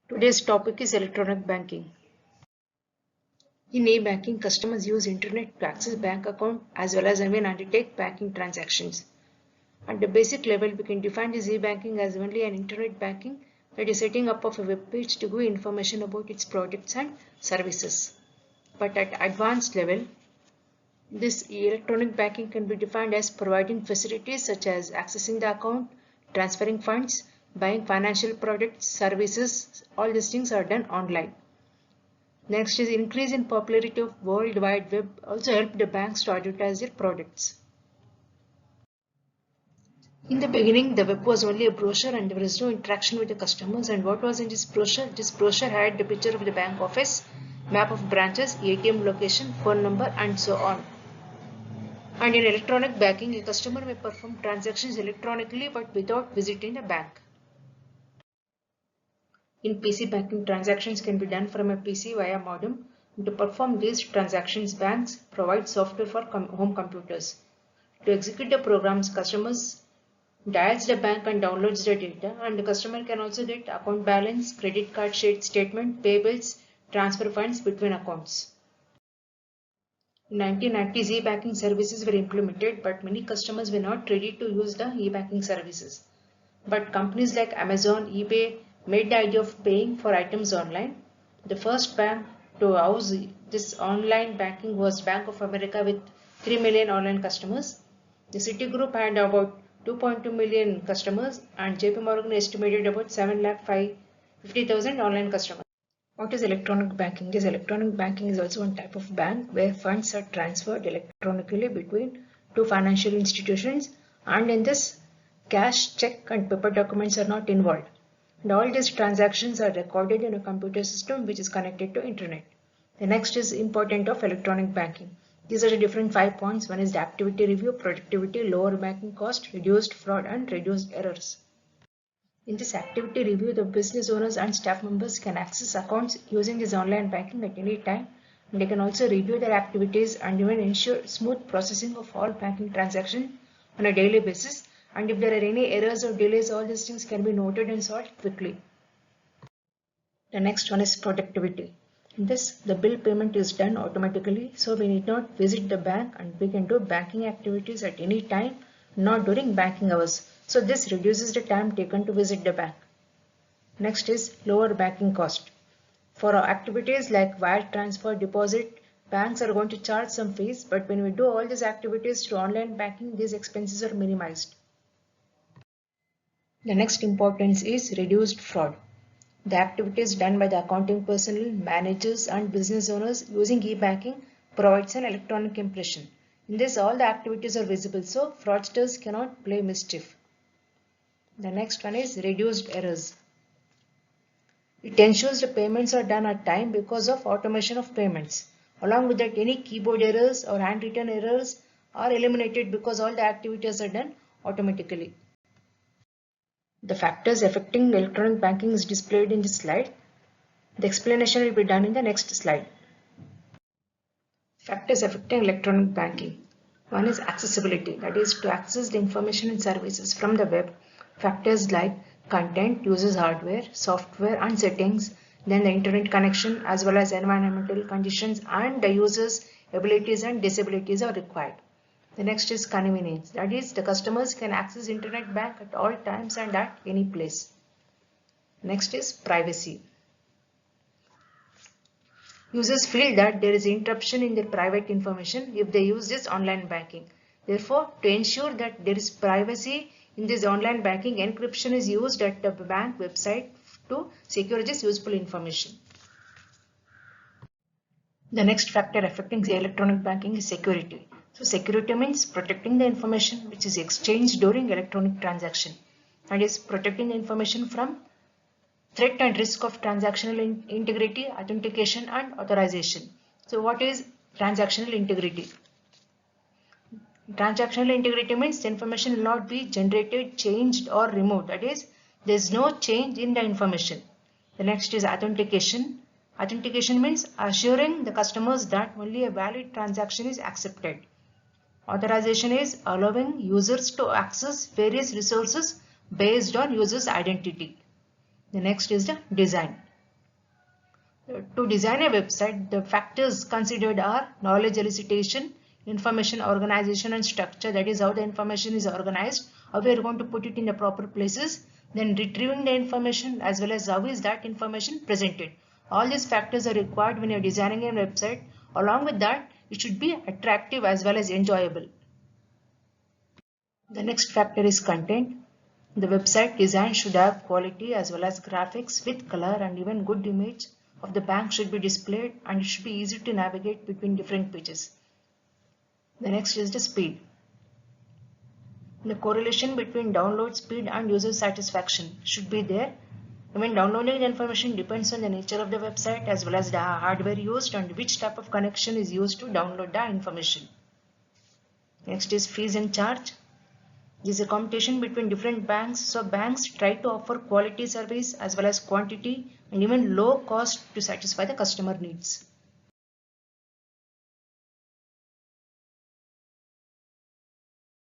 Today's topic is electronic banking. In e-banking, customers use internet to access bank account as well as even undertake banking transactions. At the basic level, we can define this e-banking as only an internet banking that is setting up of a web page to give information about its products and services. But at advanced level, this electronic banking can be defined as providing facilities such as accessing the account, transferring funds, buying financial products, services. All these things are done online. Next is increase in popularity of World Wide Web also helped the banks to advertise their products. In the beginning, the web was only a brochure and there was no interaction with the customers. And what was in this brochure? This brochure had the picture of the bank office, map of branches, ATM location, phone number and so on. And in electronic banking, a customer may perform transactions electronically but without visiting a bank. In PC banking, transactions can be done from a PC via modem. To perform these transactions, banks provide software for home computers. To execute the programs, customers dials the bank and downloads the data, and the customer can also get account balance, credit card statement, pay bills, transfer funds between accounts. In 1990s, e-banking services were implemented, but many customers were not ready to use the e-banking services. But companies like Amazon, eBay made the idea of paying for items online. The first bank to house this online banking was Bank of America with 3 million online customers. The Citigroup had about 2.2 million customers and JP Morgan estimated about 7,50,000 online customers. What is electronic banking? This electronic banking is also one type of bank where funds are transferred electronically between two financial institutions, and in this cash, check and paper documents are not involved. And all these transactions are recorded in a computer system which is connected to internet. The next is important of electronic banking. These are the different 5 points. One is the activity review, productivity, lower banking cost, reduced fraud and reduced errors. In this activity review, the business owners and staff members can access accounts using this online banking at any time. And they can also review their activities and even ensure smooth processing of all banking transactions on a daily basis. And if there are any errors or delays, all these things can be noted and solved quickly. The next one is productivity. In this, the bill payment is done automatically, so we need not visit the bank and we can do banking activities at any time, not during banking hours. So this reduces the time taken to visit the bank. Next is lower banking cost. For our activities like wire transfer, deposit, banks are going to charge some fees, but when we do all these activities through online banking, these expenses are minimized. The next importance is reduced fraud. The activities done by the accounting personnel, managers and business owners using e-banking provides an electronic impression. In this, all the activities are visible, so fraudsters cannot play mischief. The next one is reduced errors. It ensures the payments are done at time because of automation of payments. Along with that, any keyboard errors or handwritten errors are eliminated because all the activities are done automatically. The factors affecting electronic banking is displayed in this slide. The explanation will be done in the next slide. Factors affecting electronic banking. One is accessibility, that is to access the information and services from the web. Factors like content, users hardware, software and settings, then the internet connection as well as environmental conditions and the user's abilities and disabilities are required. The next is convenience, that is the customers can access internet bank at all times and at any place. Next is privacy. Users feel that there is interruption in their private information if they use this online banking. Therefore, to ensure that there is privacy in this online banking, encryption is used at the bank website to secure this useful information. The next factor affecting the electronic banking is security. So security means protecting the information which is exchanged during electronic transaction. That is protecting the information from threat and risk of transactional integrity, authentication and authorization. So what is transactional integrity? Transactional integrity means the information will not be generated, changed or removed. That is, there is no change in the information. The next is authentication. Authentication means assuring the customers that only a valid transaction is accepted. Authorization is allowing users to access various resources based on user's identity. The next is the design. To design a website, the factors considered are knowledge elicitation, information organization and structure, that is how the information is organized, how we are going to put it in the proper places, then retrieving the information as well as how is that information presented. All these factors are required when you are designing a website. Along with that, it should be attractive as well as enjoyable. The next factor is content. The website design should have quality as well as graphics with color, and even good image of the bank should be displayed, and it should be easy to navigate between different pages. The next is the speed. The correlation between download speed and user satisfaction should be there. When downloading the information depends on the nature of the website as well as the hardware used and which type of connection is used to download the information. Next is fees and charge. This is a competition between different banks. So banks try to offer quality service as well as quantity and even low cost to satisfy the customer needs.